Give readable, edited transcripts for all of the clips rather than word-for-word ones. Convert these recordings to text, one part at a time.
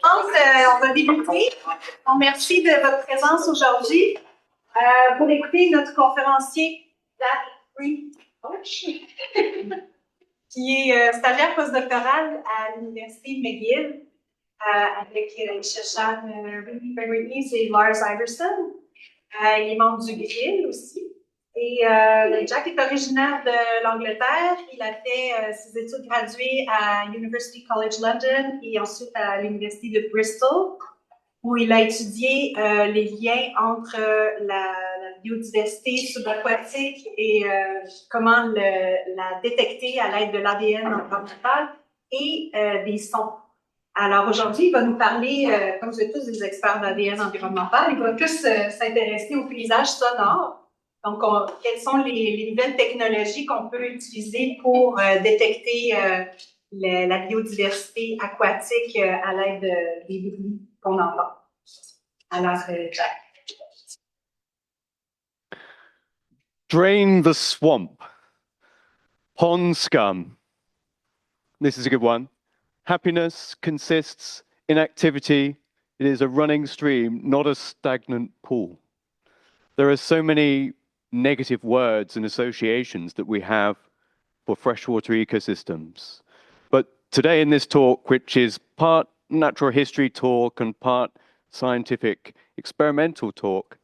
On va débuter. On merci de votre présence aujourd'hui pour écouter notre conférencier, Greenhalgh, qui est stagiaire postdoctoral à l'Université McGill avec Shashan Rees et Lars Iverson. Il est membre du Grill aussi. Et Jack est originaire de l'Angleterre. Il a fait ses études graduées à University College London et ensuite à l'Université de Bristol, où il a étudié les liens entre la biodiversité subaquatique et comment la détecter à l'aide de l'ADN environnemental et des sons. Alors aujourd'hui, il va nous parler, comme vous êtes tous des experts d'ADN environnemental, il va plus s'intéresser au paysage sonore. Donc, quelles sont les nouvelles technologies qu'on peut utiliser pour détecter la biodiversité aquatique à l'aide des bruits qu'on entend. Alors, Jack. Drain the swamp. Pond scum. This is a good one. Happiness consists in activity. It is a running stream, not a stagnant pool. There are so many negative words and associations that we have for freshwater ecosystems. But today in this talk, which is part natural history talk and part scientific experimental talk,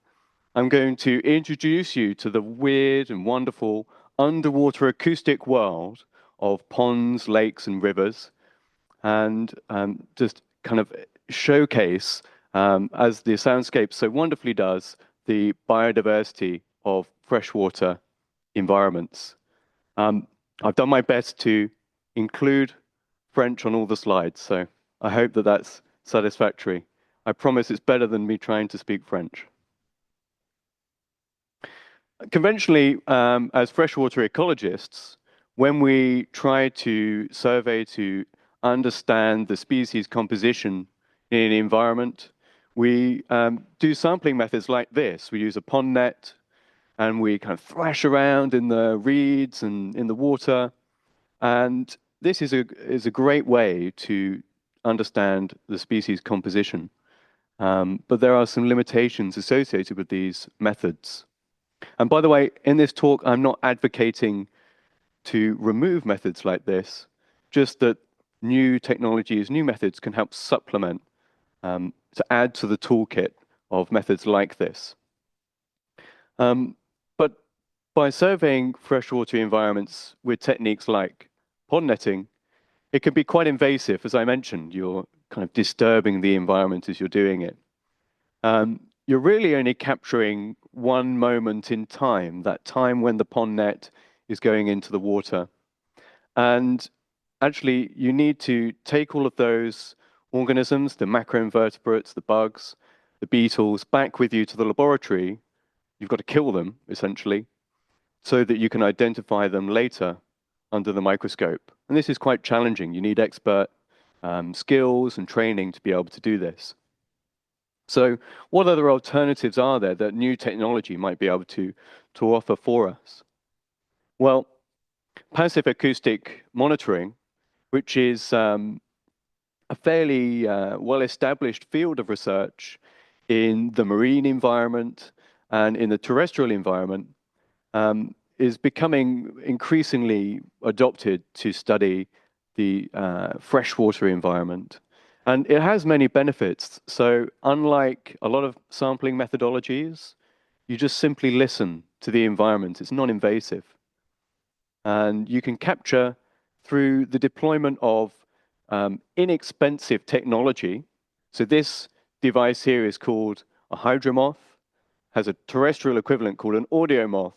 I'm going to introduce you to the weird and wonderful underwater acoustic world of ponds, lakes, and rivers, and just kind of showcase, as the soundscape so wonderfully does, the biodiversity of freshwater environments. I've done my best to include French on all the slides, so I hope that that's satisfactory. I promise it's better than me trying to speak French. Conventionally, as freshwater ecologists, when we try to survey to understand the species composition in an environment, we do sampling methods like this. We use a pond net, and we kind of thrash around in the reeds and in the water. And this is a great way to understand the species composition. But there are some limitations associated with these methods. And by the way, in this talk, I'm not advocating to remove methods like this, just that new technologies, new methods can help supplement, to add to the toolkit of methods like this. But by surveying freshwater environments with techniques like pond netting, it can be quite invasive. As I mentioned, you're kind of disturbing the environment as you're doing it. You're really only capturing one moment in time, that time when the pond net is going into the water. And actually, you need to take all of those organisms, the macroinvertebrates, the bugs, the beetles, back with you to the laboratory. You've got to kill them, essentially, so that you can identify them later under the microscope. And this is quite challenging. You need expert skills and training to be able to do this. So what other alternatives are there that new technology might be able to offer for us? Well, passive acoustic monitoring, which is a fairly well-established field of research in the marine environment and in the terrestrial environment, is becoming increasingly adopted to study the freshwater environment. And it has many benefits. So unlike a lot of sampling methodologies, you just simply listen to the environment. It's non-invasive. And you can capture through the deployment of inexpensive technology. So this device here is called a hydromoth, has a terrestrial equivalent called an audiomoth.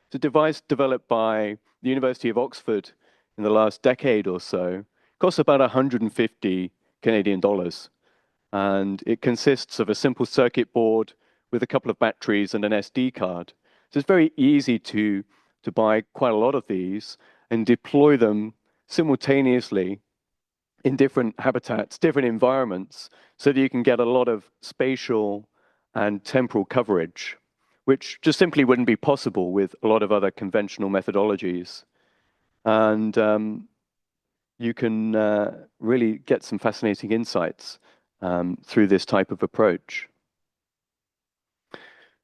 It's a device developed by the University of Oxford in the last decade or so. It costs about 150 Canadian dollars. And it consists of a simple circuit board with a couple of batteries and an SD card. So it's very easy to buy quite a lot of these and deploy them simultaneously in different habitats, different environments, so that you can get a lot of spatial and temporal coverage, which just simply wouldn't be possible with a lot of other conventional methodologies. And you can really get some fascinating insights through this type of approach.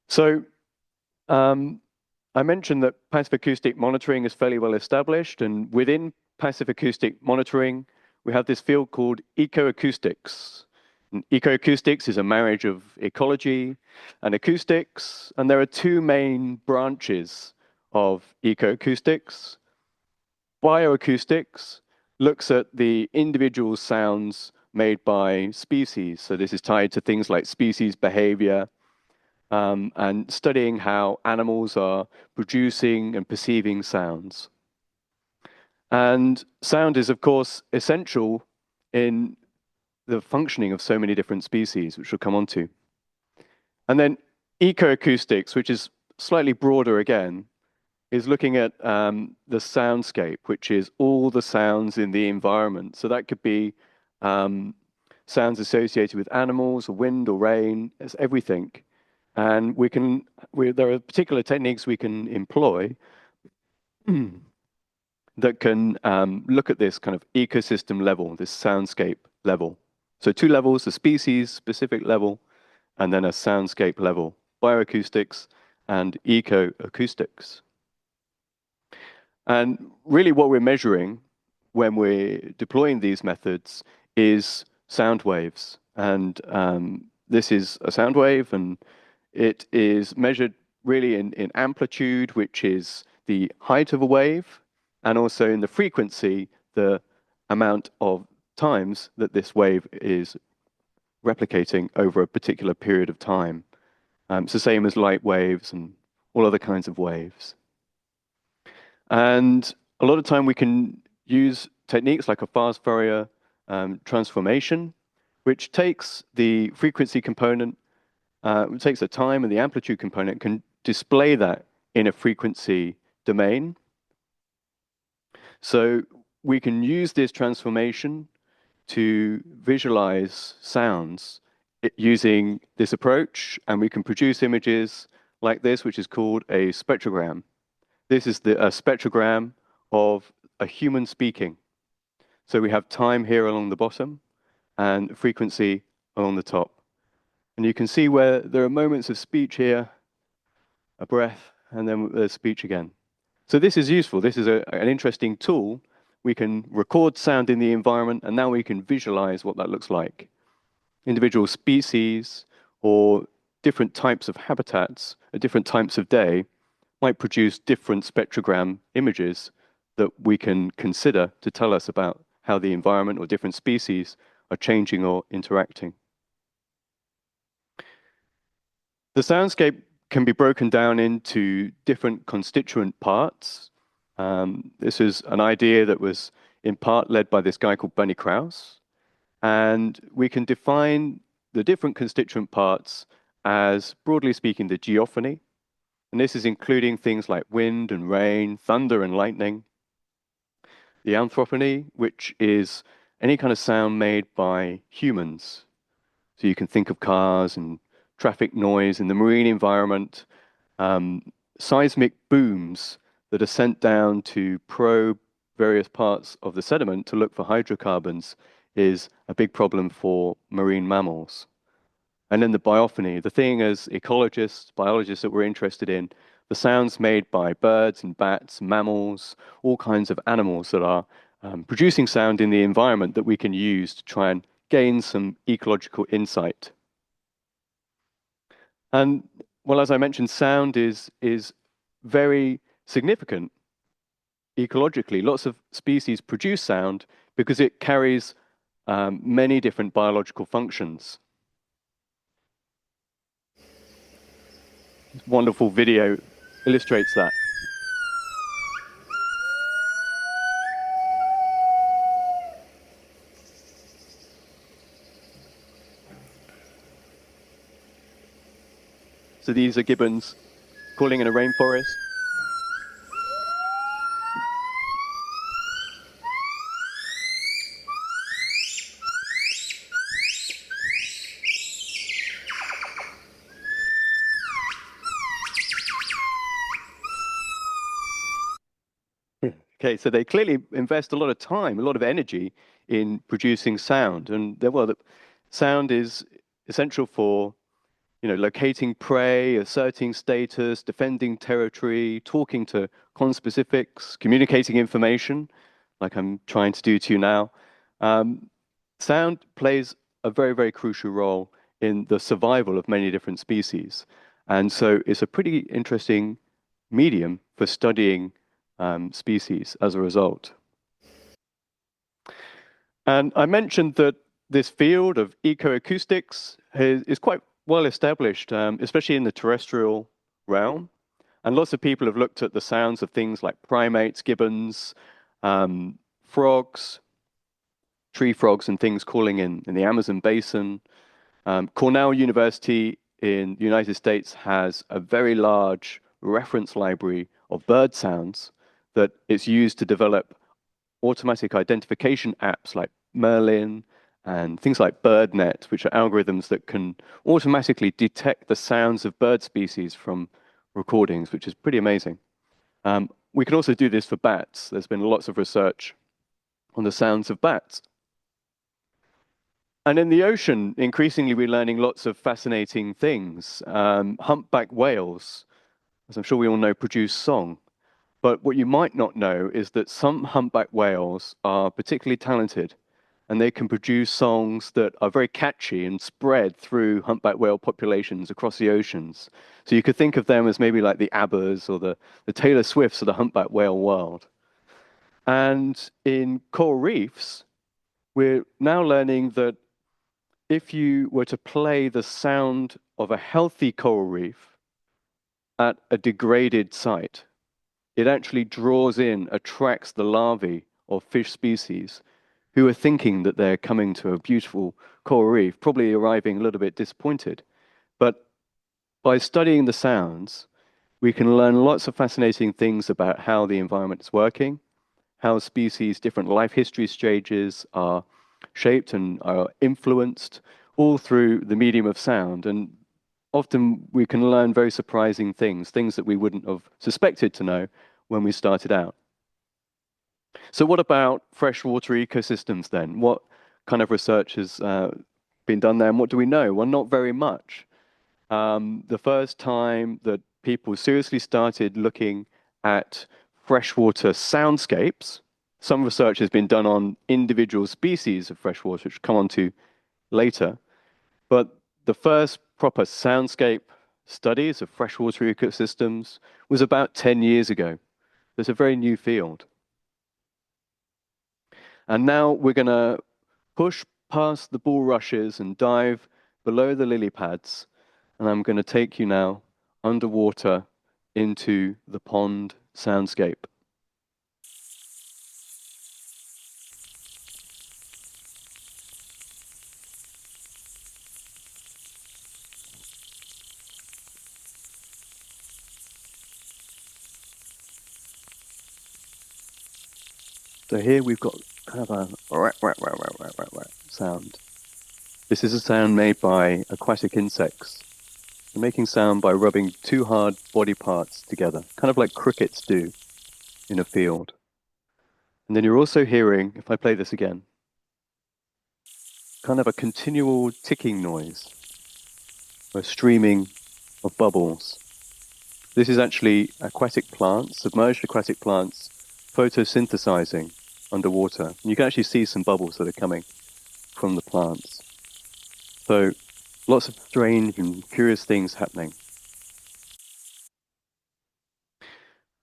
So I mentioned that passive acoustic monitoring is fairly well established, and within passive acoustic monitoring, we have this field called ecoacoustics. And ecoacoustics is a marriage of ecology and acoustics, and there are two main branches of ecoacoustics. Bioacoustics looks at the individual sounds made by species. So this is tied to things like species behavior, and studying how animals are producing and perceiving sounds. And sound is, of course, essential in the functioning of so many different species, which we'll come on to. And then ecoacoustics, which is slightly broader again, is looking at the soundscape, which is all the sounds in the environment. So that could be sounds associated with animals, or wind, or rain, it's everything. And there are particular techniques we can employ that can look at this kind of ecosystem level, this soundscape level. So two levels, a species-specific level, and then a soundscape level, bioacoustics and ecoacoustics. And really what we're measuring when we're deploying these methods is sound waves. And this is a sound wave, and it is measured really in amplitude, which is the height of a wave, and also in the frequency, the amount of times that this wave is replicating over a particular period of time. It's the same as light waves and all other kinds of waves. And a lot of time we can use techniques like a fast Fourier transformation, which takes the frequency component, takes the time, and the amplitude component, can display that in a frequency domain. So we can use this transformation to visualize sounds using this approach, and we can produce images like this, which is called a spectrogram. This is a spectrogram of a human speaking. So we have time here along the bottom and frequency along the top. And you can see where there are moments of speech here, a breath, and then there's speech again. So this is useful. This is an interesting tool. We can record sound in the environment, and now we can visualize what that looks like. Individual species or different types of habitats at different times of day might produce different spectrogram images that we can consider to tell us about how the environment or different species are changing or interacting. The soundscape can be broken down into different constituent parts. This is an idea that was in part led by this guy called Bernie Krause. And we can define the different constituent parts as, broadly speaking, the geophony. And this is including things like wind and rain, thunder and lightning. The anthropony, which is any kind of sound made by humans. So you can think of cars and traffic noise in the marine environment, seismic booms that are sent down to probe various parts of the sediment to look for hydrocarbons is a big problem for marine mammals. And then the biophony, the thing as ecologists, biologists that we're interested in, the sounds made by birds and bats, mammals, all kinds of animals that are producing sound in the environment that we can use to try and gain some ecological insight. And well, as I mentioned, sound is very significant ecologically. Lots of species produce sound because it carries many different biological functions. This wonderful video illustrates that. So these are gibbons calling in a rainforest. Okay, so they clearly invest a lot of time, a lot of energy in producing sound. And well, sound is essential for, locating prey, asserting status, defending territory, talking to conspecifics, communicating information, like I'm trying to do to you now. Sound plays a very, very crucial role in the survival of many different species. And so it's a pretty interesting medium for studying species as a result. And I mentioned that this field of ecoacoustics is quite well established, especially in the terrestrial realm. And lots of people have looked at the sounds of things like primates, gibbons, frogs, tree frogs, and things calling in the Amazon basin. Cornell University in the United States has a very large reference library of bird sounds that is used to develop automatic identification apps like Merlin and things like BirdNet, which are algorithms that can automatically detect the sounds of bird species from recordings, which is pretty amazing. We can also do this for bats. There's been lots of research on the sounds of bats. And in the ocean, increasingly, we're learning lots of fascinating things. Humpback whales, as I'm sure we all know, produce song. But what you might not know is that some humpback whales are particularly talented, and they can produce songs that are very catchy and spread through humpback whale populations across the oceans. So you could think of them as maybe like the ABBAs or the Taylor Swifts of the humpback whale world. And in coral reefs, we're now learning that if you were to play the sound of a healthy coral reef at a degraded site, it actually draws in, attracts the larvae of fish species who are thinking that they're coming to a beautiful coral reef, probably arriving a little bit disappointed. But by studying the sounds, we can learn lots of fascinating things about how the environment is working, how species' different life history stages are shaped and are influenced, all through the medium of sound. And often we can learn very surprising things, things that we wouldn't have suspected to know when we started out. So what about freshwater ecosystems then? What kind of research has been done there, and what do we know? Well, not very much. The first time that people seriously started looking at freshwater soundscapes, some research has been done on individual species of freshwater, which we'll come on to later. But the first proper soundscape studies of freshwater ecosystems was about 10 years ago. It's a very new field. And now we're going to push past the bulrushes and dive below the lily pads. And I'm going to take you now underwater into the pond soundscape. So here we've got kind of a sound. This is a sound made by aquatic insects. They're making sound by rubbing two hard body parts together, kind of like crickets do in a field. And then you're also hearing, if I play this again, kind of a continual ticking noise, a streaming of bubbles. This is actually aquatic plants, submerged aquatic plants, photosynthesizing underwater. And you can actually see some bubbles that are coming from the plants. So lots of strange and curious things happening.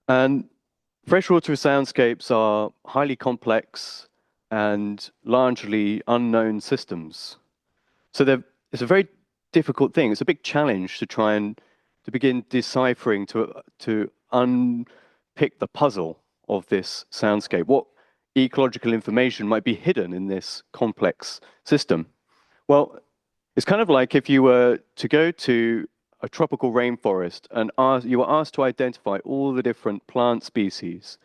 And freshwater soundscapes are highly complex and largely unknown systems. So it's a very difficult thing. It's a big challenge to try and to begin deciphering, to unpick the puzzle of this soundscape. What ecological information might be hidden in this complex system? Well, it's kind of like if you were to go to a tropical rainforest and you were asked to identify all the different plant species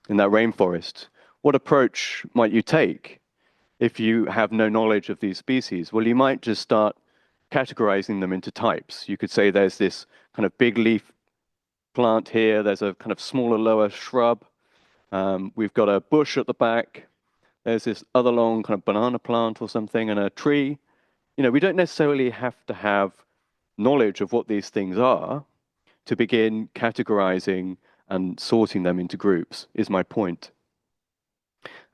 in that rainforest. What approach might you take if you have no knowledge of these species? Well, you might just start categorizing them into types. You could say there's this kind of big leaf plant here, there's a kind of smaller, lower shrub. We've got a bush at the back. There's this other long kind of banana plant or something and a tree. we don't necessarily have to have knowledge of what these things are to begin categorizing and sorting them into groups, is my point.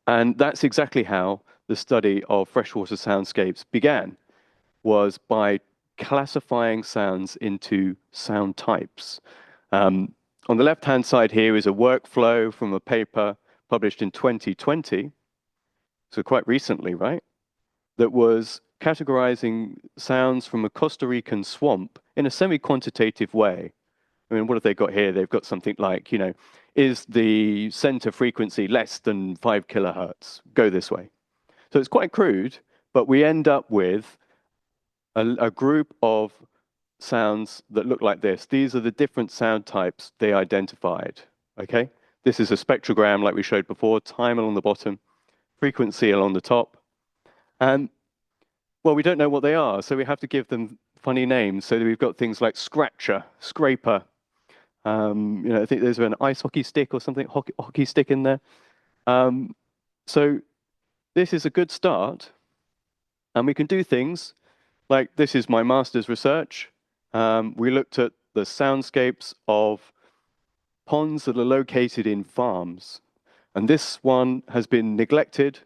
And that's exactly how the study of freshwater soundscapes began, was by classifying sounds into sound types. Um, on the left-hand side here is a workflow from a paper published in 2020, so quite recently, right? That was categorizing sounds from a Costa Rican swamp in a semi-quantitative way. I mean, what have they got here? They've got something like, is the center frequency less than 5 kilohertz? Go this way. So it's quite crude, but we end up with a group of sounds that look like this. These are the different sound types they identified, okay? This is a spectrogram like we showed before, time along the bottom, frequency along the top. And, well, we don't know what they are, so we have to give them funny names. So we've got things like scratcher, scraper. I think there's an ice hockey stick or something, hockey stick in there. So this is a good start, and we can do things like this is my master's research. We looked at the soundscapes of ponds that are located in farms. And this one has been neglected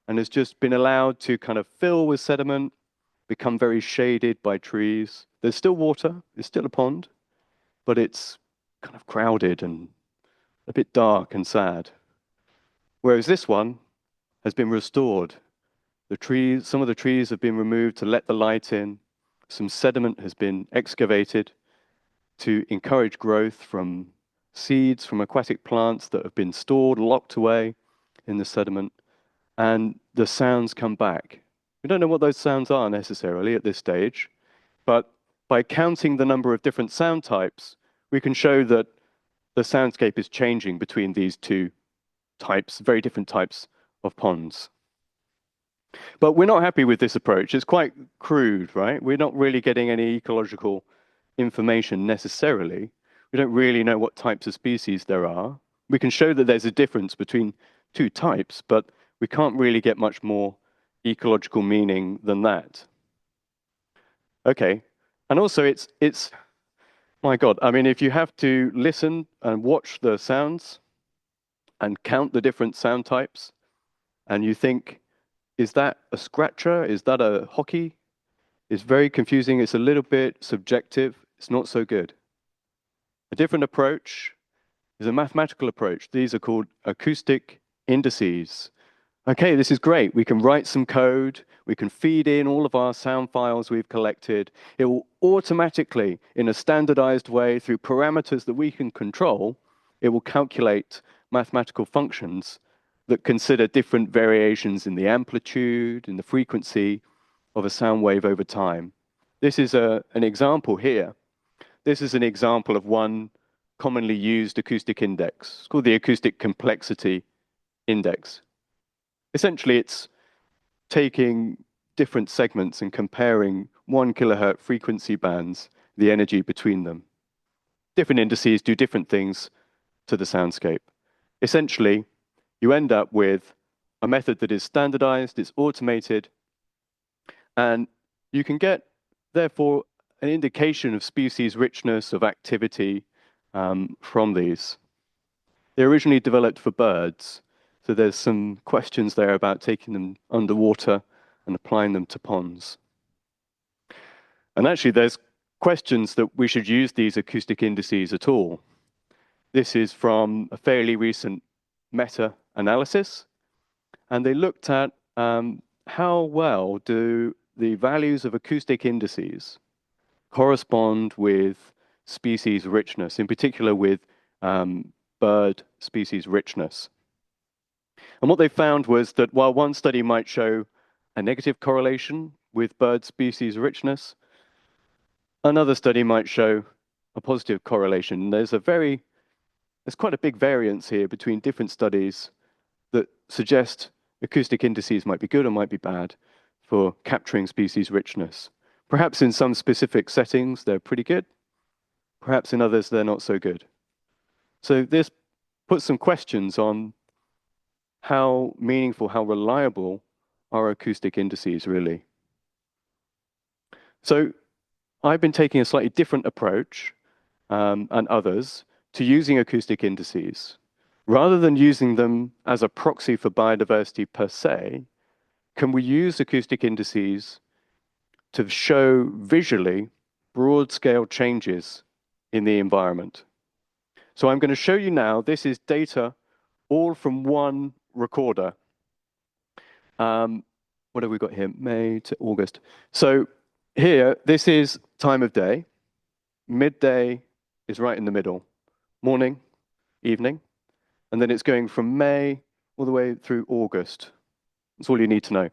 and has just been allowed to kind of fill with sediment, become very shaded by trees. There's still water, it's still a pond, but it's kind of crowded and a bit dark and sad. Whereas this one has been restored. Some of the trees have been removed to let the light in. Some sediment has been excavated to encourage growth from seeds from aquatic plants that have been stored, locked away in the sediment, and the sounds come back. We don't know what those sounds are necessarily at this stage, but by counting the number of different sound types, we can show that the soundscape is changing between these two types, very different types of ponds. But we're not happy with this approach. It's quite crude, right? We're not really getting any ecological information necessarily. We don't really know what types of species there are. We can show that there's a difference between two types, but we can't really get much more ecological meaning than that. Okay, and also it's my God, I mean, if you have to listen and watch the sounds and count the different sound types, and you think, is that a scratcher? Is that a hockey? It's very confusing. It's a little bit subjective. It's not so good. A different approach is a mathematical approach. These are called acoustic indices. Okay, this is great. We can write some code. We can feed in all of our sound files we've collected. It will automatically, in a standardized way, through parameters that we can control, it will calculate mathematical functions that consider different variations in the amplitude, in the frequency of a sound wave over time. This is an example here. This is an example of one commonly used acoustic index. It's called the acoustic complexity index. Essentially, it's taking different segments and comparing 1 kilohertz frequency bands, the energy between them. Different indices do different things to the soundscape. Essentially, you end up with a method that is standardized, it's automated, and you can get, therefore, an indication of species richness, of activity from these. They're originally developed for birds, so there's some questions there about taking them underwater and applying them to ponds. And actually, there's questions that we should use these acoustic indices at all. This is from a fairly recent meta-analysis, and they looked at how well do the values of acoustic indices correspond with species richness, in particular with bird species richness. And what they found was that while one study might show a negative correlation with bird species richness, another study might show a positive correlation. There's quite a big variance here between different studies that suggest acoustic indices might be good or might be bad for capturing species richness. Perhaps in some specific settings, they're pretty good. Perhaps in others, they're not so good. So this puts some questions on how meaningful, how reliable are acoustic indices really? So I've been taking a slightly different approach, and others, to using acoustic indices. Rather than using them as a proxy for biodiversity per se, can we use acoustic indices to show visually broad-scale changes in the environment? So I'm going to show you now, this is data all from one recorder. What have we got here? May to August. So here, this is time of day. Midday is right in the middle. Morning, evening. And then it's going from May all the way through August. That's all you need to know.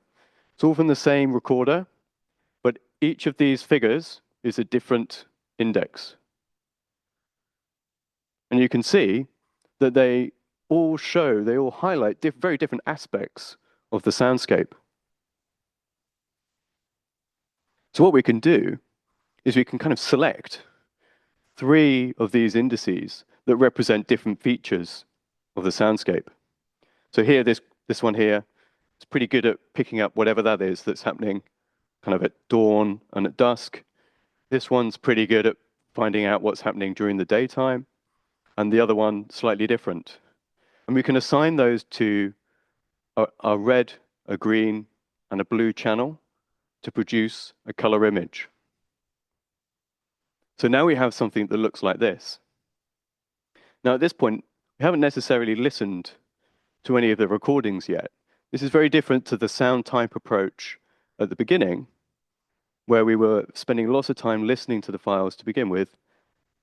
It's all from the same recorder, but each of these figures is a different index. And you can see that they all highlight very different aspects of the soundscape. So what we can do is we can kind of select 3 of these indices that represent different features of the soundscape. So here, this one here, it's pretty good at picking up whatever that is that's happening kind of at dawn and at dusk. This one's pretty good at finding out what's happening during the daytime, and the other one slightly different. And we can assign those to a red, a green, and a blue channel to produce a color image. So now we have something that looks like this. Now at this point, we haven't necessarily listened to any of the recordings yet. This is very different to the sound type approach at the beginning, where we were spending lots of time listening to the files to begin with.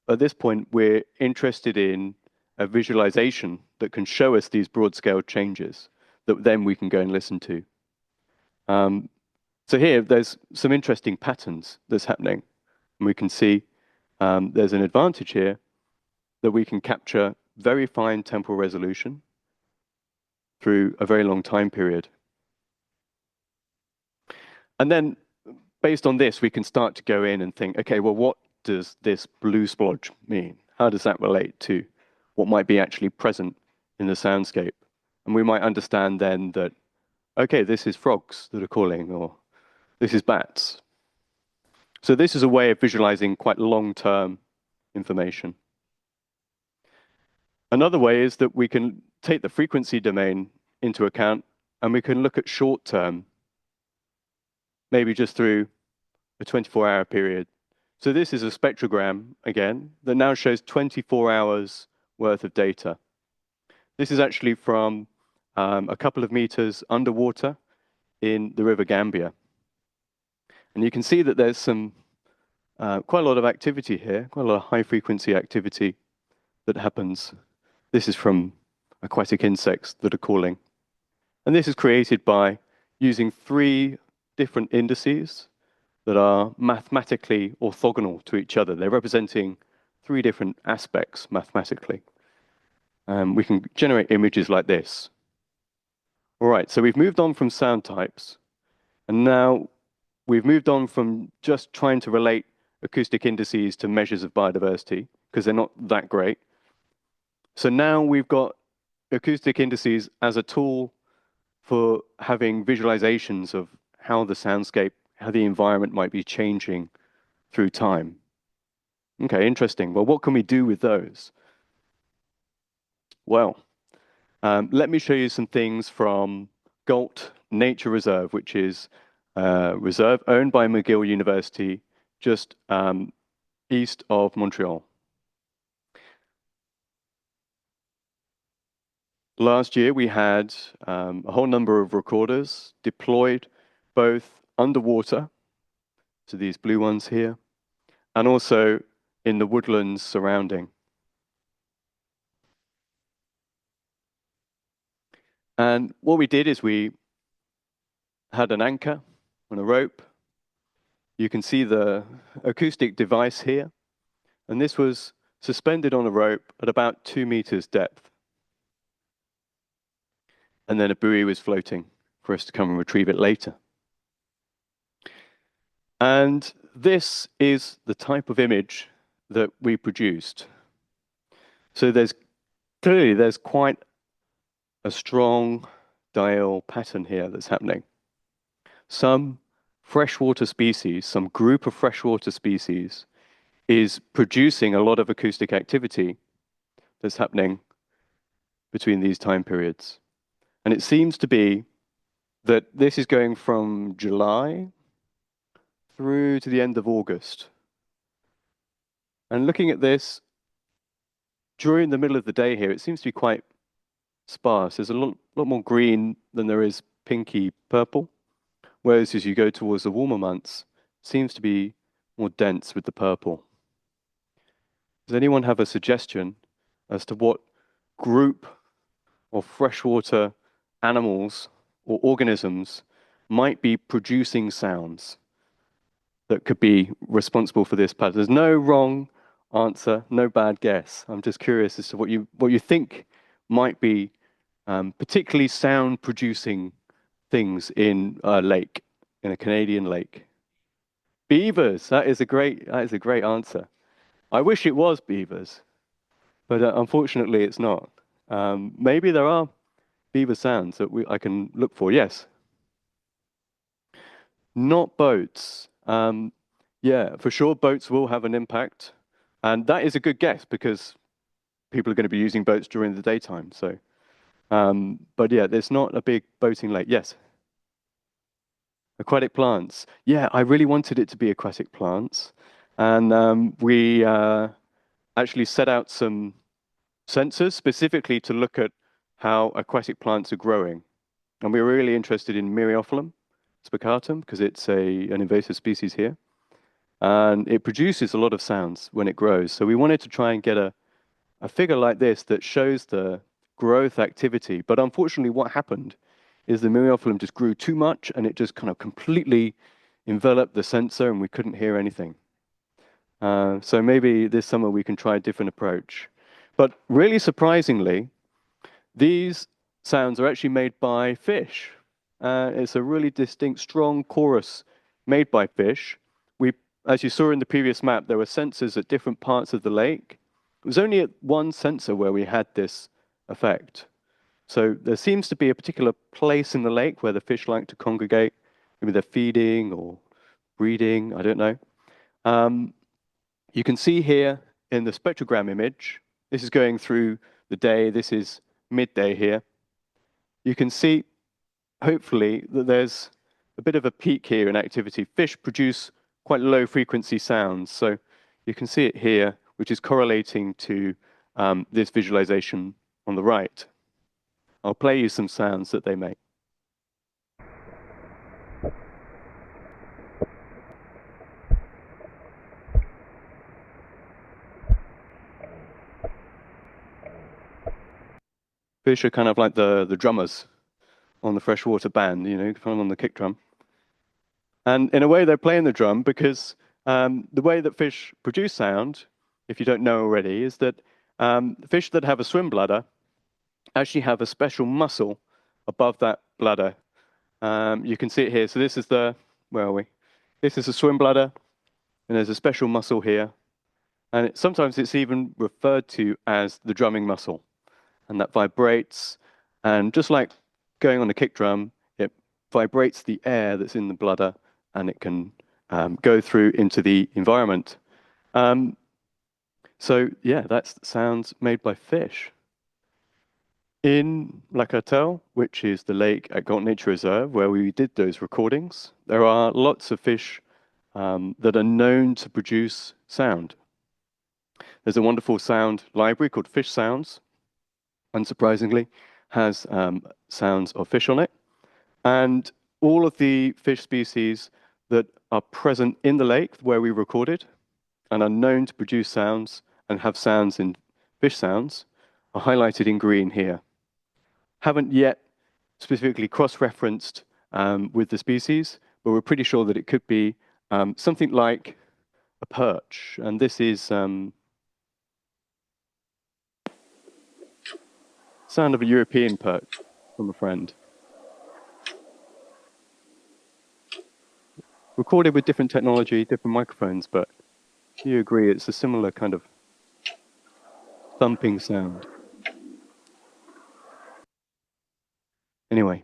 At this point, we're interested in a visualization that can show us these broad-scale changes that then we can go and listen to. So here, there's some interesting patterns that's happening. And we can see there's an advantage here that we can capture very fine temporal resolution through a very long time period. And then, based on this, we can start to go in and think, okay, well, what does this blue splodge mean? How does that relate to what might be actually present in the soundscape? And we might understand then that, okay, this is frogs that are calling, or this is bats. So this is a way of visualizing quite long-term information. Another way is that we can take the frequency domain into account, and we can look at short-term, maybe just through a 24-hour period. So this is a spectrogram, again, that now shows 24 hours worth of data. This is actually from a couple of meters underwater in the River Gambia. And you can see that there's some quite a lot of activity here, quite a lot of high-frequency activity that happens. This is from aquatic insects that are calling. And this is created by using 3 different indices that are mathematically orthogonal to each other. They're representing 3 different aspects mathematically. We can generate images like this. All right, so we've moved on from sound types, and now we've moved on from just trying to relate acoustic indices to measures of biodiversity, because they're not that great. So now we've got acoustic indices as a tool for having visualizations of how the soundscape, how the environment might be changing through time. Okay, interesting. Well, what can we do with those? Well, let me show you some things from Galt Nature Reserve, which is a reserve owned by McGill University, just east of Montreal. Last year, we had a whole number of recorders deployed both underwater, so these blue ones here, and also in the woodlands surrounding. And what we did is we had an anchor on a rope. You can see the acoustic device here, and this was suspended on a rope at about 2 meters depth. And then a buoy was floating for us to come and retrieve it later. And this is the type of image that we produced. So there's quite a strong dial pattern here that's happening. Some freshwater species, some group of freshwater species, is producing a lot of acoustic activity that's happening between these time periods. And it seems to be that this is going from July through to the end of August. And looking at this, during the middle of the day here, it seems to be quite sparse. There's a lot more green than there is pinky purple. Whereas as you go towards the warmer months, it seems to be more dense with the purple. Does anyone have a suggestion as to what group of freshwater animals or organisms might be producing sounds that could be responsible for this pattern? There's no wrong answer, no bad guess. I'm just curious as to what you think might be particularly sound producing things in a lake, in a Canadian lake. Beavers. That is a great answer. I wish it was beavers, but unfortunately it's not. Maybe there are beaver sounds that I can look for. Yes. Not boats. Yeah, for sure, boats will have an impact. And that is a good guess because people are going to be using boats during the daytime. So, but yeah, there's not a big boating lake. Yes. Aquatic plants. Yeah, I really wanted it to be aquatic plants. And we actually set out some sensors specifically to look at how aquatic plants are growing. And we were really interested in Myriophyllum spicatum because it's an invasive species here. And it produces a lot of sounds when it grows. So we wanted to try and get a figure like this that shows the growth activity. But unfortunately, what happened is the Myriophyllum just grew too much and it just kind of completely enveloped the sensor and we couldn't hear anything. So maybe this summer we can try a different approach. But really surprisingly, these sounds are actually made by fish. It's a really distinct, strong chorus made by fish. As you saw in the previous map, there were sensors at different parts of the lake. It was only at one sensor where we had this effect. So there seems to be a particular place in the lake where the fish like to congregate. Maybe they're feeding or breeding, I don't know. You can see here in the spectrogram image, this is going through the day, this is midday here. You can see, hopefully, that there's a bit of a peak here in activity. Fish produce quite low frequency sounds. So you can see it here, which is correlating to this visualization on the right. I'll play you some sounds that they make. Fish are kind of like the drummers on the freshwater band, you know, kind of on the kick drum. And in a way, they're playing the drum because the way that fish produce sound, if you don't know already, is that fish that have a swim bladder actually have a special muscle above that bladder. You can see it here. So this is where are we? This is a swim bladder, and there's a special muscle here. And sometimes it's even referred to as the drumming muscle. And that vibrates. And just like going on a kick drum, it vibrates the air that's in the bladder, and it can go through into the environment. So yeah, that's sounds made by fish. In La Cartelle, which is the lake at Galt Nature Reserve, where we did those recordings, there are lots of fish that are known to produce sound. There's a wonderful sound library called Fish Sounds, unsurprisingly, has sounds of fish on it. And all of the fish species that are present in the lake where we recorded and are known to produce sounds and have sounds in fish sounds are highlighted in green here. Haven't yet specifically cross-referenced with the species, but we're pretty sure that it could be something like a perch. And this is sound of a European perch from a friend. Recorded with different technology, different microphones, but you agree it's a similar kind of thumping sound. Anyway,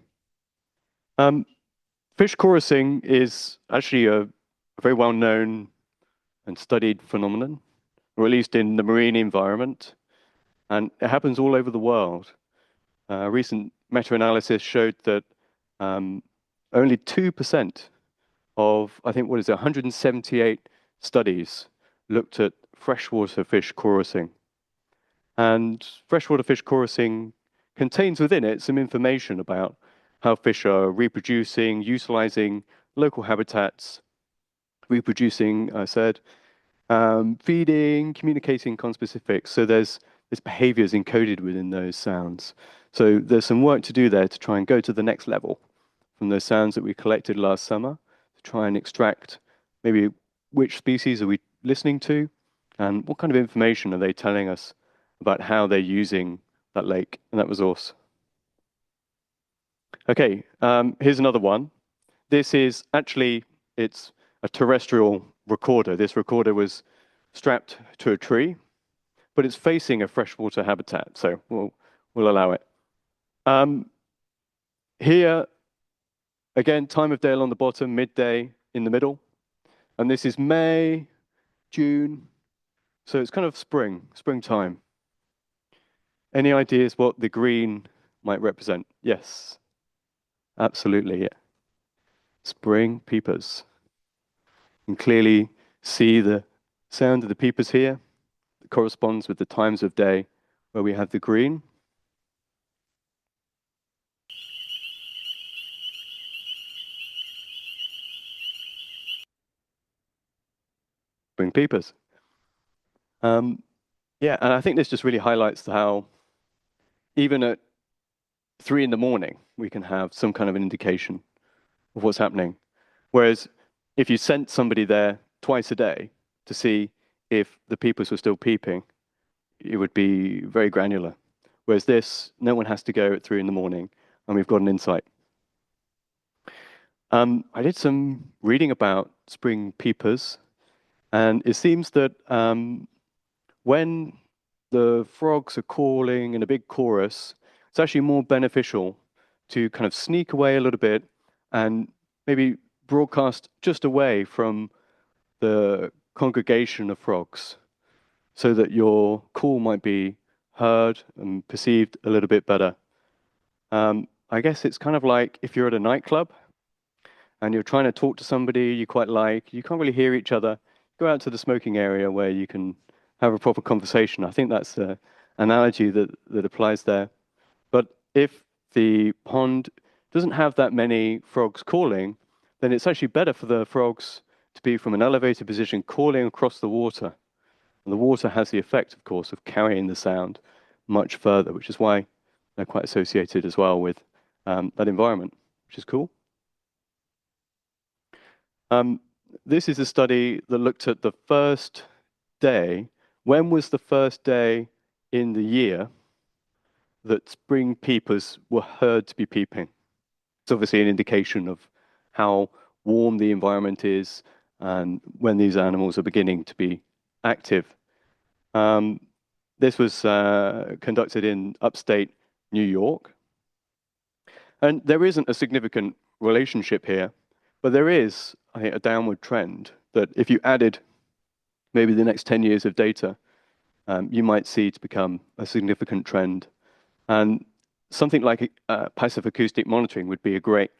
Fish chorusing is actually a very well-known and studied phenomenon, or at least in the marine environment, and it happens all over the world. A recent meta-analysis showed that um, only 2% of, I think, what is it, 178 studies looked at freshwater fish chorusing. And freshwater fish chorusing contains within it some information about how fish are reproducing, utilizing local habitats, reproducing, I said, feeding, communicating conspecifics. So there's behaviors encoded within those sounds. So there's some work to do there to try and go to the next level from those sounds that we collected last summer to try and extract maybe which species are we listening to and what kind of information are they telling us about how they're using that lake and that resource. Okay, here's another one. This is actually, it's a terrestrial recorder. This recorder was strapped to a tree, but it's facing a freshwater habitat, so we'll allow it. Here, again, time of day along the bottom, midday in the middle, and this is May, June, so it's kind of springtime. Any ideas what the green might represent? Yes, absolutely, yeah. Spring peepers. You can clearly see the sound of the peepers here. It corresponds with the times of day where we have the green. Spring peepers. Yeah, and I think this just really highlights how even at 3 in the morning, we can have some kind of an indication of what's happening. Whereas if you sent somebody there twice a day to see if the peepers were still peeping, it would be very granular. Whereas this, no one has to go at 3 in the morning, and we've got an insight. I did some reading about spring peepers, and it seems that when the frogs are calling in a big chorus, it's actually more beneficial to kind of sneak away a little bit and maybe broadcast just away from the congregation of frogs so that your call might be heard and perceived a little bit better. I guess it's kind of like if you're at a nightclub and you're trying to talk to somebody you quite like, you can't really hear each other, go out to the smoking area where you can have a proper conversation. I think that's the analogy that applies there. But if the pond doesn't have that many frogs calling, then it's actually better for the frogs to be from an elevated position calling across the water. And the water has the effect, of course, of carrying the sound much further, which is why they're quite associated as well with that environment, which is cool. This is a study that looked at the first day. When was the first day in the year that spring peepers were heard to be peeping? It's obviously an indication of how warm the environment is and when these animals are beginning to be active. This was conducted in upstate New York. And there isn't a significant relationship here, but there is, I think, a downward trend that if you added maybe the next 10 years of data, you might see to become a significant trend. And something like passive acoustic monitoring would be a great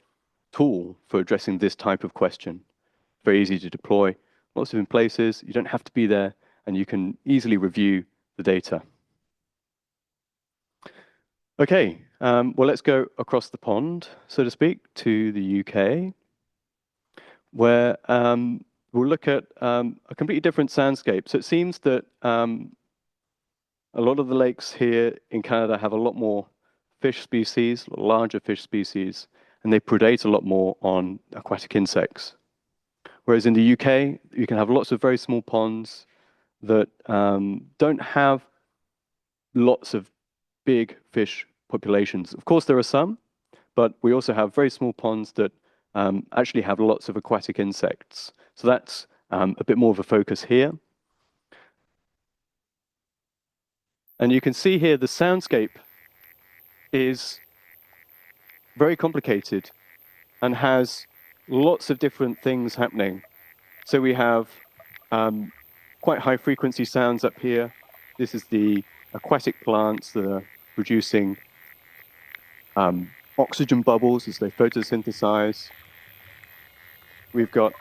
tool for addressing this type of question. Very easy to deploy, lots of different places. You don't have to be there, and you can easily review the data. Okay, well, let's go across the pond, so to speak, to the UK, where we'll look at a completely different soundscape. So it seems that a lot of the lakes here in Canada have a lot more fish species, larger fish species, and they predate a lot more on aquatic insects. Whereas in the UK, you can have lots of very small ponds that don't have lots of big fish populations. Of course, there are some, but we also have very small ponds that actually have lots of aquatic insects. So that's a bit more of a focus here. And you can see here the soundscape is very complicated and has lots of different things happening. So we have quite high frequency sounds up here. This is the aquatic plants that are producing oxygen bubbles as they photosynthesize. We've got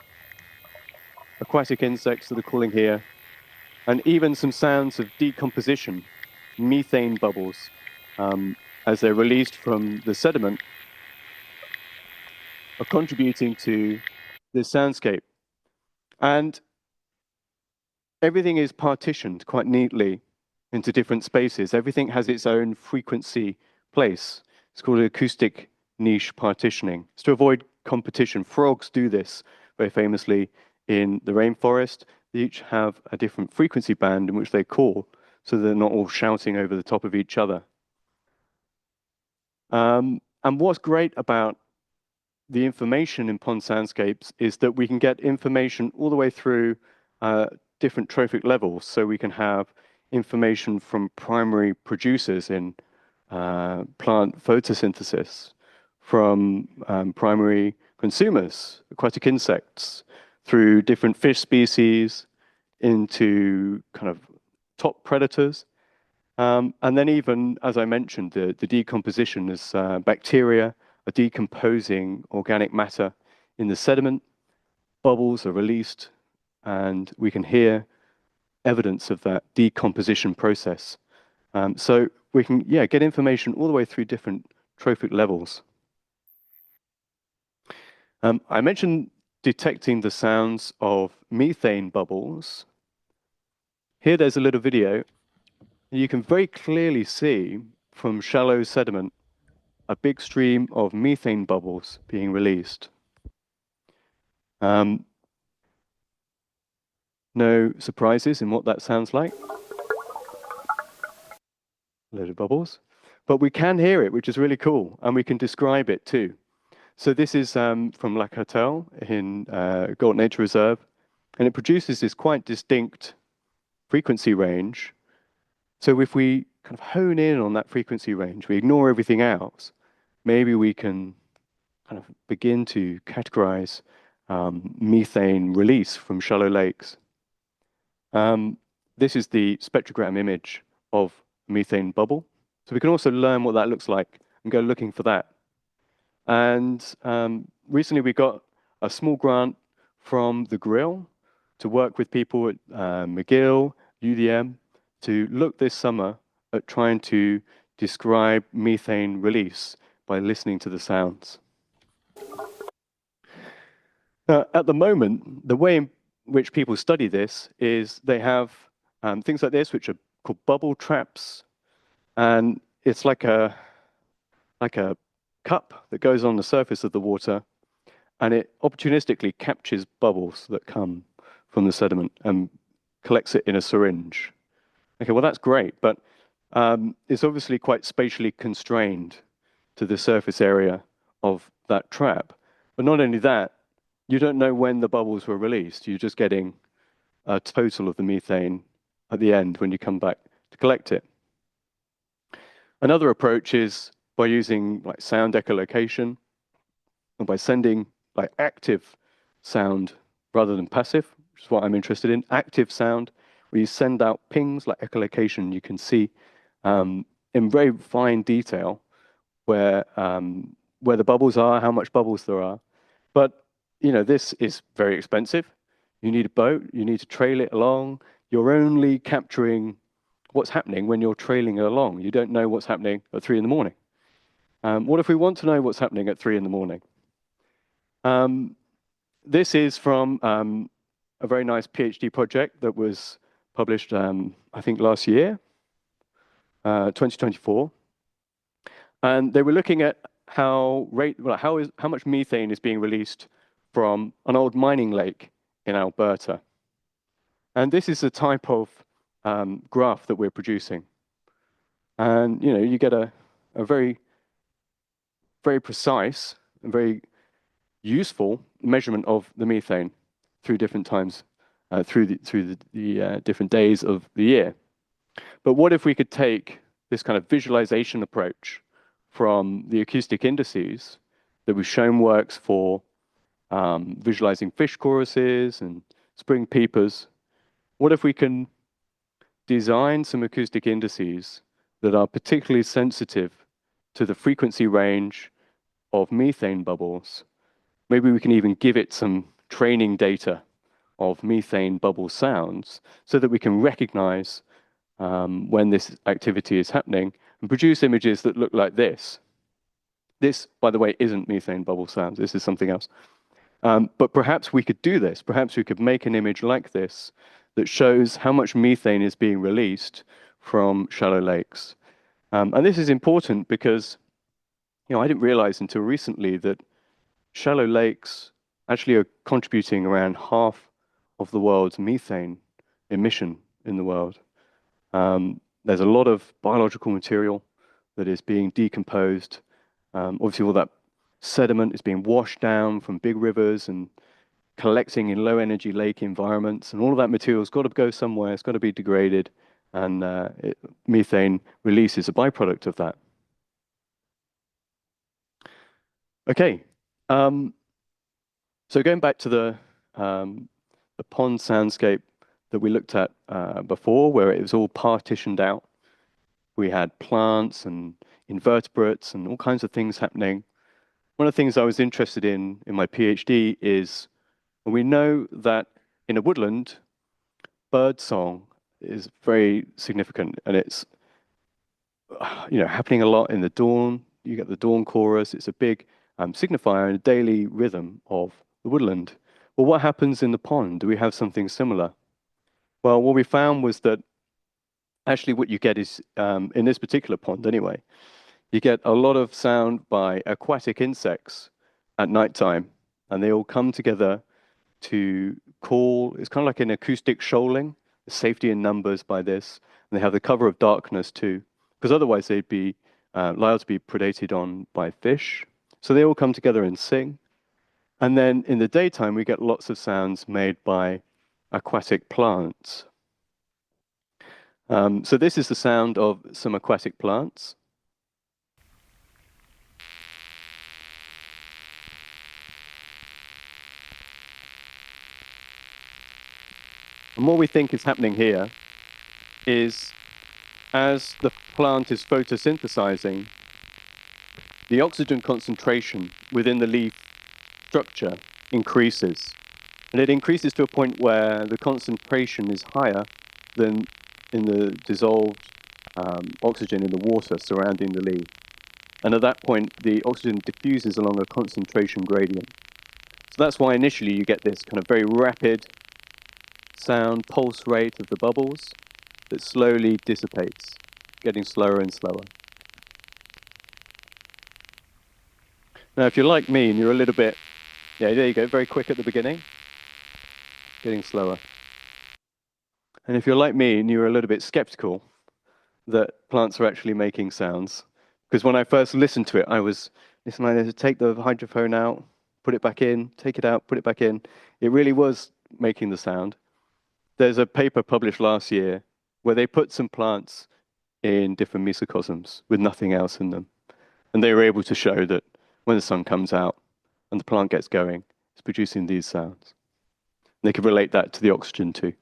aquatic insects that are calling here, and even some sounds of decomposition, methane bubbles, as they're released from the sediment, are contributing to this soundscape. And everything is partitioned quite neatly into different spaces. Everything has its own frequency place. It's called acoustic niche partitioning. It's to avoid competition. Frogs do this very famously in the rainforest. They each have a different frequency band in which they call, so they're not all shouting over the top of each other. And what's great about the information in pond soundscapes is that we can get information all the way through different trophic levels. So we can have information from primary producers in plant photosynthesis, from primary consumers, aquatic insects, through different fish species, into kind of top predators. And then even, as I mentioned, the decomposition as bacteria are decomposing organic matter in the sediment, bubbles are released, and we can hear evidence of that decomposition process. So we can, get information all the way through different trophic levels. I mentioned detecting the sounds of methane bubbles. Here there's a little video. You can very clearly see from shallow sediment a big stream of methane bubbles being released. No surprises in what that sounds like. A load of bubbles. But we can hear it, which is really cool, and we can describe it too. So this is from Lac Hotel in Galt Nature Reserve, and it produces this quite distinct frequency range. So if we kind of hone in on that frequency range, we ignore everything else, maybe we can kind of begin to categorize methane release from shallow lakes. This is the spectrogram image of methane bubble. So we can also learn what that looks like and go looking for that. And recently we got a small grant from the Grill to work with people at McGill, UDM, to look this summer at trying to describe methane release by listening to the sounds. At the moment, the way in which people study this is they have things like this, which are called bubble traps, and it's like a cup that goes on the surface of the water, and it opportunistically captures bubbles that come from the sediment and collects it in a syringe. Okay, well that's great, but it's obviously quite spatially constrained to the surface area of that trap. But not only that, you don't know when the bubbles were released. You're just getting a total of the methane at the end when you come back to collect it. Another approach is by using like sound echolocation, and by sending like active sound rather than passive, which is what I'm interested in. Active sound, where you send out pings like echolocation, you can see in very fine detail where the bubbles are, how much bubbles there are. But this is very expensive. You need a boat, you need to trail it along. You're only capturing what's happening when you're trailing it along. You don't know what's happening at 3 in the morning. What if we want to know what's happening at 3 in the morning? This is from a very nice PhD project that was published, I think, last year, 2024. And they were looking at how much methane is being released from an old mining lake in Alberta. And this is the type of graph that we're producing. And you get a very, very precise and very useful measurement of the methane through different times, through the different days of the year. But what if we could take this kind of visualization approach from the acoustic indices that we've shown works for visualizing fish choruses and spring peepers. What if we can design some acoustic indices that are particularly sensitive to the frequency range of methane bubbles? Maybe we can even give it some training data of methane bubble sounds so that we can recognize when this activity is happening and produce images that look like this. This, by the way, isn't methane bubble sounds. This is something else. But perhaps we could do this. Perhaps we could make an image like this that shows how much methane is being released from shallow lakes. And this is important because, I didn't realize until recently that shallow lakes actually are contributing around half of the world's methane emission in the world. There's a lot of biological material that is being decomposed. Obviously, all that sediment is being washed down from big rivers and collecting in low energy lake environments. And all of that material has got to go somewhere. It's got to be degraded. And methane release is a byproduct of that. Okay. So going back to the pond soundscape that we looked at before, where it was all partitioned out. We had plants and invertebrates and all kinds of things happening. One of the things I was interested in my PhD is, we know that in a woodland, bird song is very significant, and it's happening a lot in the dawn. You get the dawn chorus. It's a big signifier and a daily rhythm of the woodland. Well, what happens in the pond? Do we have something similar? Well, what we found was that actually what you get is, in this particular pond anyway, you get a lot of sound by aquatic insects at nighttime, and they all come together to call. It's kind of like an acoustic shoaling, safety in numbers by this. And they have the cover of darkness too, because otherwise they'd be liable to be predated on by fish. So they all come together and sing. And then in the daytime, we get lots of sounds made by aquatic plants. So this is the sound of some aquatic plants. And what we think is happening here is, as the plant is photosynthesizing, the oxygen concentration within the leaf structure increases. And it increases to a point where the concentration is higher than in the dissolved oxygen in the water surrounding the leaf. And at that point, the oxygen diffuses along a concentration gradient. So that's why initially you get this kind of very rapid sound pulse rate of the bubbles that slowly dissipates, getting slower and slower. Now, if you're like me and you're a little bit, there you go, very quick at the beginning, getting slower. And if you're like me and you're a little bit skeptical that plants are actually making sounds, because when I first listened to it, I was listening like this: take the hydrophone out, put it back in, take it out, put it back in. It really was making the sound. There's a paper published last year where they put some plants in different mesocosms with nothing else in them. And they were able to show that when the sun comes out and the plant gets going, it's producing these sounds. And they could relate that to the oxygen too.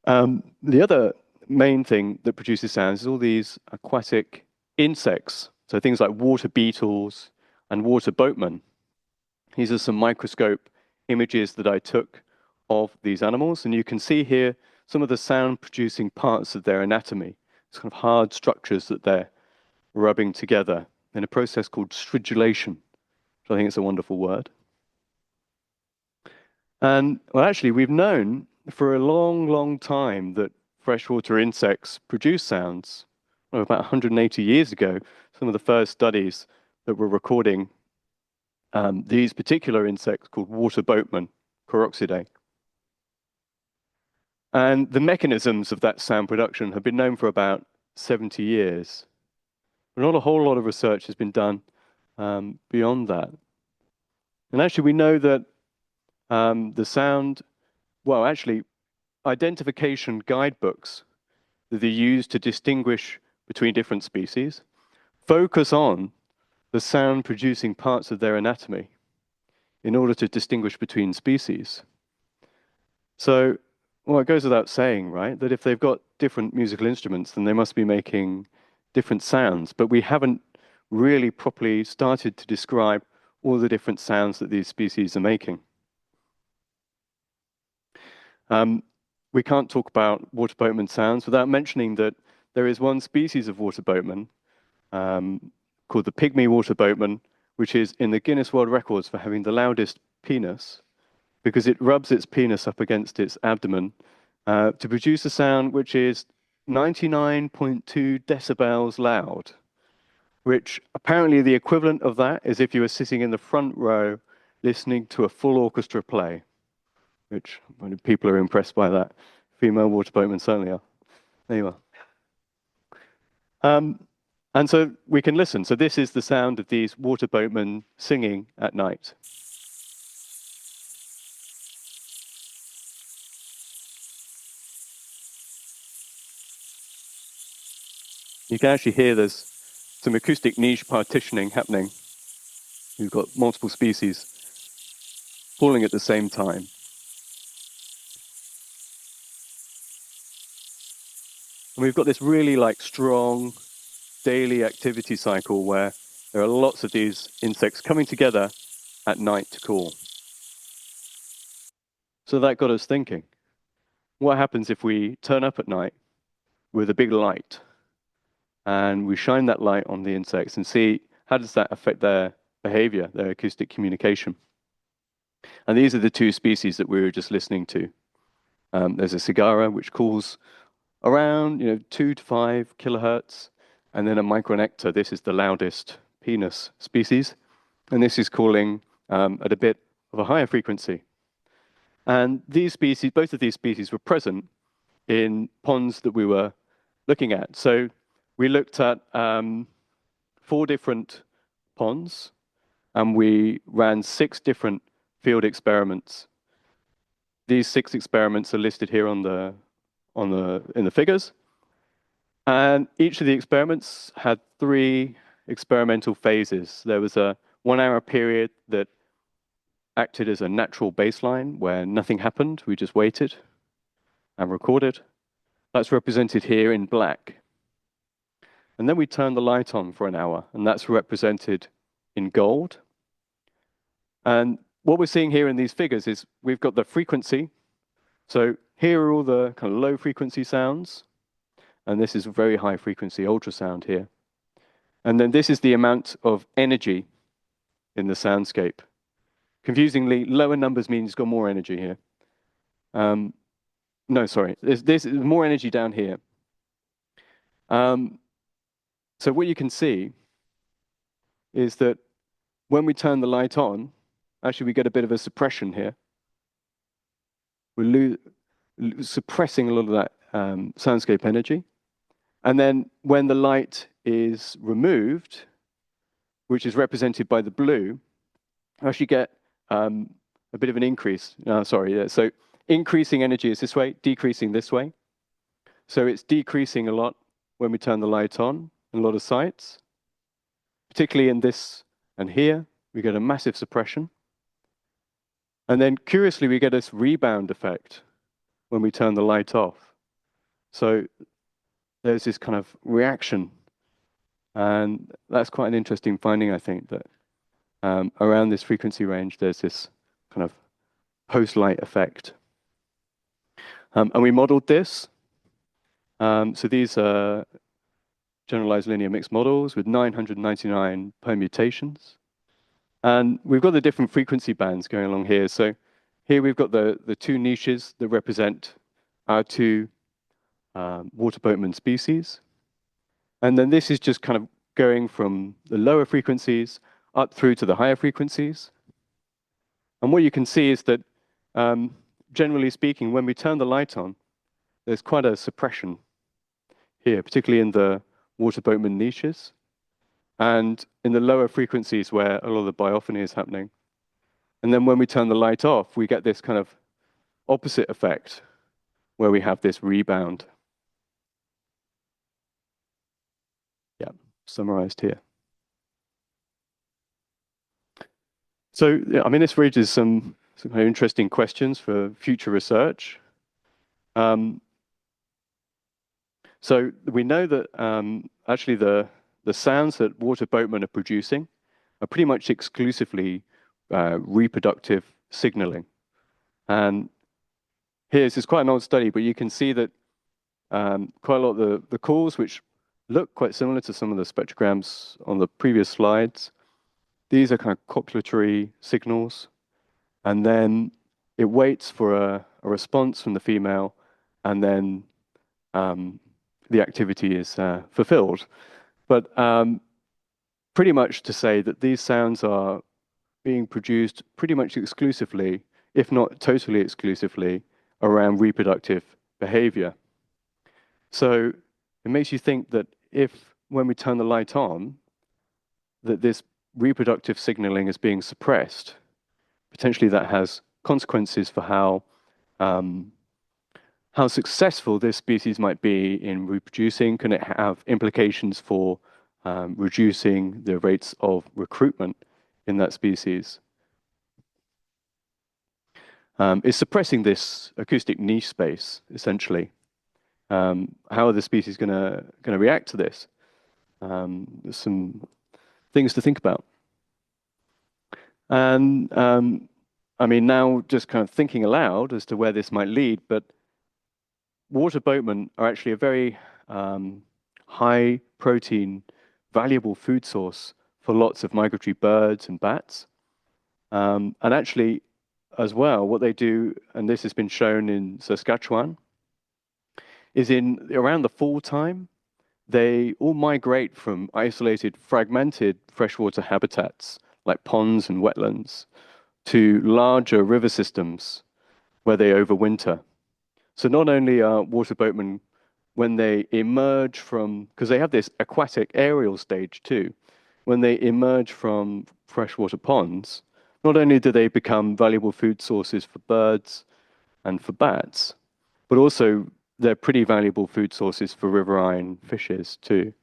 The other main thing that produces sounds is all these aquatic insects. So things like water beetles and water boatmen. These are some microscope images that I took of these animals. And you can see here some of the sound producing parts of their anatomy. It's kind of hard structures that they're rubbing together in a process called stridulation, which I think is a wonderful word. And well, actually, we've known for a long, long time that freshwater insects produce sounds. Well, about 180 years ago, some of the first studies that were recording these particular insects called water boatmen, Choroxidae. And the mechanisms of that sound production have been known for about 70 years. But not a whole lot of research has been done beyond that. And actually, we know that the sound, well, actually, identification guidebooks that are used to distinguish between different species focus on the sound producing parts of their anatomy in order to distinguish between species. So, well, it goes without saying, right, that if they've got different musical instruments, then they must be making different sounds. But we haven't really properly started to describe all the different sounds that these species are making. We can't talk about water boatman sounds without mentioning that there is one species of water boatman called the pygmy water boatman, which is in the Guinness World Records for having the loudest penis, because it rubs its penis up against its abdomen to produce a sound which is 99.2 decibels loud, which apparently the equivalent of that is if you were sitting in the front row listening to a full orchestra play, which people are impressed by that. Female water boatmen certainly are. There you are. And so we can listen. So this is the sound of these water boatmen singing at night. You can actually hear there's some acoustic niche partitioning happening. You've got multiple species falling at the same time. And we've got this really strong daily activity cycle where there are lots of these insects coming together at night to call. So that got us thinking, what happens if we turn up at night with a big light and we shine that light on the insects and see how does that affect their behavior, their acoustic communication? And these are the two species that we were just listening to. There's a cigara, which calls around 2 to 5 kilohertz, and then a micronectar. This is the loudest penis species, and this is calling at a bit of a higher frequency. And these species, both of these species, were present in ponds that we were looking at. So we looked at 4 different ponds, and we ran 6 different field experiments. These 6 experiments are listed here in the figures. And each of the experiments had 3 experimental phases. There was a 1-hour period that acted as a natural baseline where nothing happened. We just waited and recorded. That's represented here in black. And then we turned the light on for an hour, and that's represented in gold. And what we're seeing here in these figures is we've got the frequency. So here are all the kind of low frequency sounds. And this is very high frequency ultrasound here. And then this is the amount of energy in the soundscape. Confusingly, lower numbers means it's got more energy here. No, sorry, there's more energy down here. So what you can see is that when we turn the light on, actually we get a bit of a suppression here. We're suppressing a lot of that soundscape energy. And then when the light is removed, which is represented by the blue, I actually get a bit of an increase. So increasing energy is this way, decreasing this way. So it's decreasing a lot when we turn the light on in a lot of sites. Particularly in this and here, we get a massive suppression. And then curiously, we get this rebound effect when we turn the light off. So there's this kind of reaction. And that's quite an interesting finding, I think, that around this frequency range, there's this kind of post-light effect. And we modeled this. So these are generalized linear mixed models with 999 permutations. And we've got the different frequency bands going along here. So here we've got the 2 niches that represent our 2 water boatman species. And then this is just kind of going from the lower frequencies up through to the higher frequencies. And what you can see is that, generally speaking, when we turn the light on, there's quite a suppression here, particularly in the water boatman niches, and in the lower frequencies where a lot of the biophony is happening. And then when we turn the light off, we get this kind of opposite effect, where we have this rebound. Yeah, summarized here. So, yeah, I mean, this raises some kind of interesting questions for future research. Um, so we know that actually the sounds that water boatmen are producing are pretty much exclusively reproductive signaling. And this is quite an old study, but you can see that quite a lot of the calls, which look quite similar to some of the spectrograms on the previous slides, these are kind of copulatory signals. And then it waits for a response from the female, and then the activity is fulfilled. But pretty much to say that these sounds are being produced pretty much exclusively, if not totally exclusively, around reproductive behavior. So it makes you think that if, when we turn the light on, that this reproductive signaling is being suppressed, potentially that has consequences for how successful this species might be in reproducing. Can it have implications for reducing the rates of recruitment in that species? Is suppressing this acoustic niche space, essentially. How are the species going to react to this? There's some things to think about. And I mean, now just kind of thinking aloud as to where this might lead, but water boatmen are actually a very high protein, valuable food source for lots of migratory birds and bats. And actually, as well, what they do, and this has been shown in Saskatchewan, is in around the fall time, they all migrate from isolated, fragmented freshwater habitats like ponds and wetlands to larger river systems where they overwinter. So not only are water boatmen, when they emerge from, because they have this aquatic aerial stage too, when they emerge from freshwater ponds, not only do they become valuable food sources for birds and for bats, but also they're pretty valuable food sources for riverine fishes too.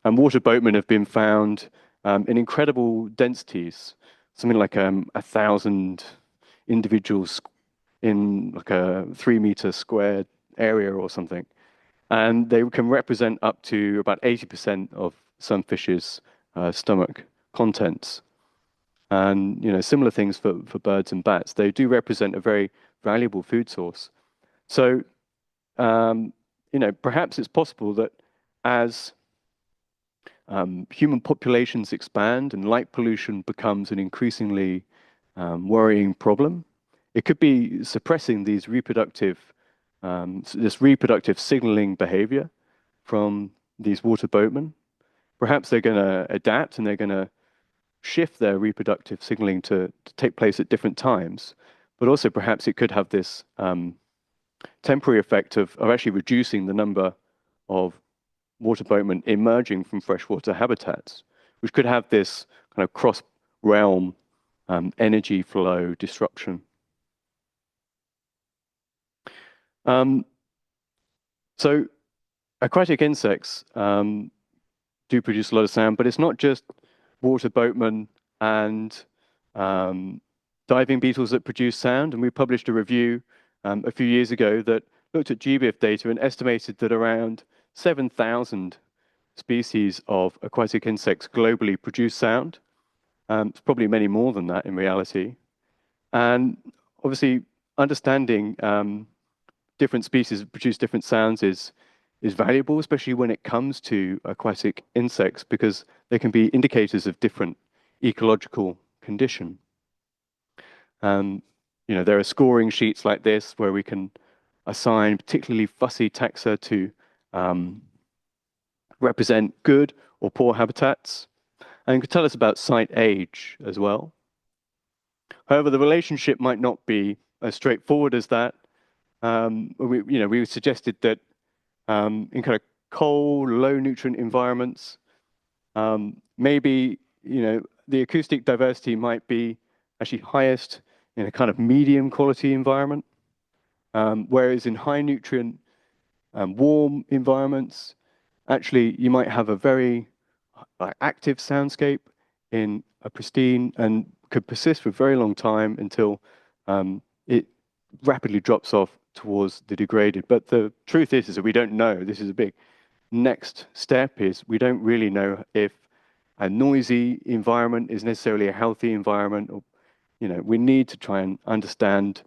And water boatmen have been found in incredible densities, something like 1,000 individuals in like a 3 meter squared area or something. And they can represent up to about 80% of some fishes' stomach contents. And similar things for birds and bats. They do represent a very valuable food source. So perhaps it's possible that as human populations expand and light pollution becomes an increasingly worrying problem, it could be suppressing these this reproductive signaling behavior from these water boatmen. Perhaps they're going to adapt and they're going to shift their reproductive signaling to take place at different times. But also perhaps it could have this temporary effect of actually reducing the number of water boatmen emerging from freshwater habitats, which could have this kind of cross-realm energy flow disruption. So aquatic insects do produce a lot of sound, but it's not just water boatmen and diving beetles that produce sound. And we published a review a few years ago that looked at GBIF data and estimated that around 7,000 species of aquatic insects globally produce sound. It's probably many more than that in reality. And obviously, understanding different species that produce different sounds is valuable, especially when it comes to aquatic insects, because they can be indicators of different ecological condition. There are scoring sheets like this where we can assign particularly fussy taxa to represent good or poor habitats, and could tell us about site age as well. However, the relationship might not be as straightforward as that. We suggested that in kind of cold, low nutrient environments, maybe the acoustic diversity might be actually highest in a kind of medium quality environment, whereas in high nutrient, warm environments, actually you might have a very active soundscape in a pristine and could persist for a very long time until it rapidly drops off towards the degraded. But the truth is that we don't know. This is a big next step is we don't really know if a noisy environment is necessarily a healthy environment. Or, we need to try and understand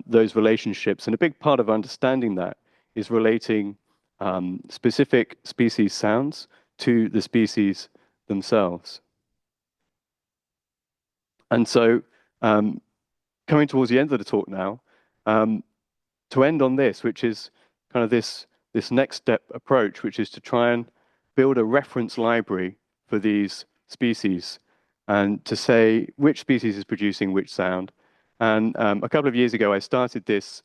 those relationships. And a big part of understanding that is relating specific species sounds to the species themselves. And so coming towards the end of the talk now, to end on this, which is kind of this next step approach, which is to try and build a reference library for these species and to say which species is producing which sound. And a couple of years ago, I started this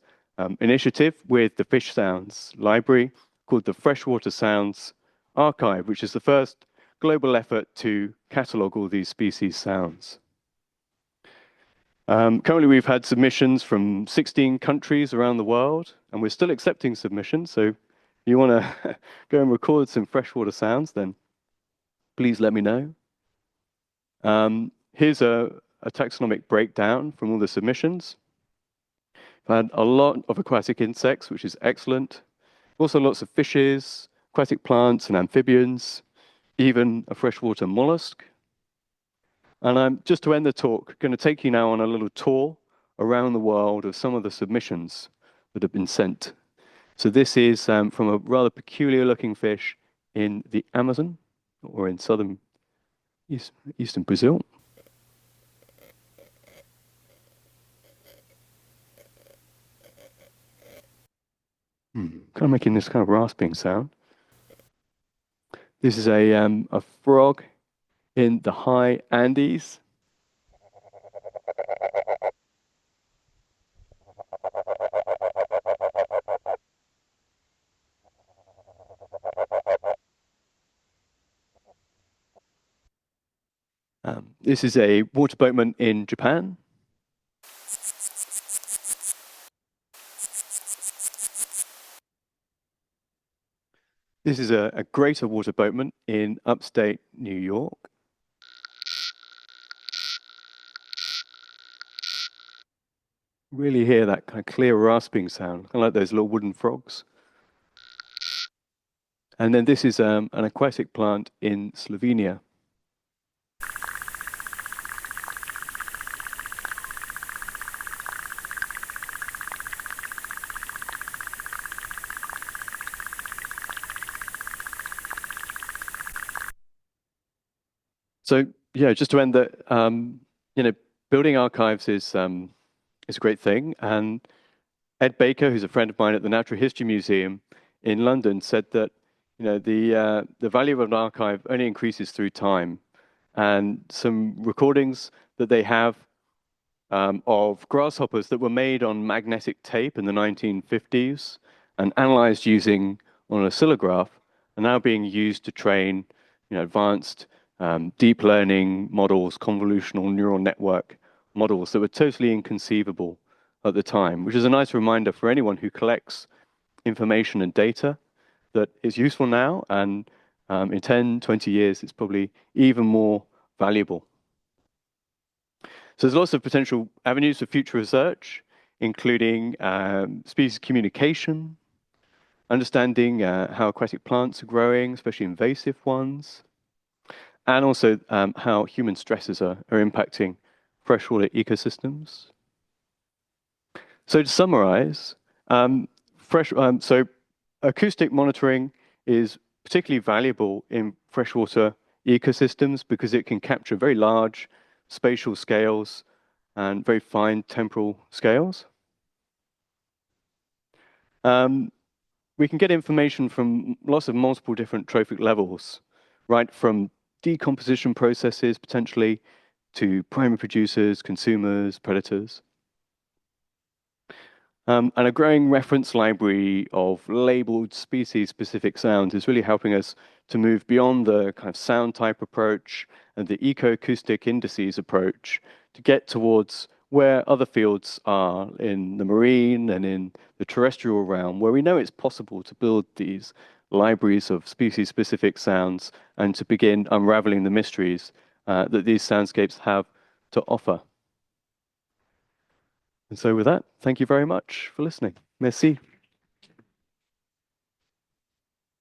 initiative with the Fish Sounds Library called the Freshwater Sounds Archive, which is the first global effort to catalog all these species sounds. Currently, we've had submissions from 16 countries around the world, and we're still accepting submissions. So if you want to go and record some freshwater sounds, then please let me know. Here's a taxonomic breakdown from all the submissions. I've had a lot of aquatic insects, which is excellent. Also lots of fishes, aquatic plants and amphibians, even a freshwater mollusk. And I'm just to end the talk, going to take you now on a little tour around the world of some of the submissions that have been sent. So this is from a rather peculiar looking fish in the Amazon or in southern eastern Brazil. Kind of making this kind of rasping sound. This is a frog in the high Andes. This is a water boatman in Japan. This is a greater water boatman in upstate New York. Really hear that kind of clear rasping sound, kind of like those little wooden frogs. And then this is an aquatic plant in Slovenia. So yeah, just to end that, building archives is a great thing. And Ed Baker, who's a friend of mine at the Natural History Museum in London, said that the value of an archive only increases through time. And some recordings that they have of grasshoppers that were made on magnetic tape in the 1950s and analyzed using on an oscillograph are now being used to train advanced deep learning models, convolutional neural network models that were totally inconceivable at the time, which is a nice reminder for anyone who collects information and data that is useful now, and in 10, 20 years, it's probably even more valuable. So there's lots of potential avenues for future research, including species communication, understanding how aquatic plants are growing, especially invasive ones, and also how human stresses are impacting freshwater ecosystems. So to summarize, so acoustic monitoring is particularly valuable in freshwater ecosystems because it can capture very large spatial scales and very fine temporal scales. We can get information from lots of multiple different trophic levels, right from decomposition processes potentially to primary producers, consumers, predators. And a growing reference library of labeled species-specific sounds is really helping us to move beyond the kind of sound type approach and the ecoacoustic indices approach to get towards where other fields are in the marine and in the terrestrial realm, where we know it's possible to build these libraries of species-specific sounds and to begin unraveling the mysteries that these soundscapes have to offer. And so with that, thank you very much for listening. Merci.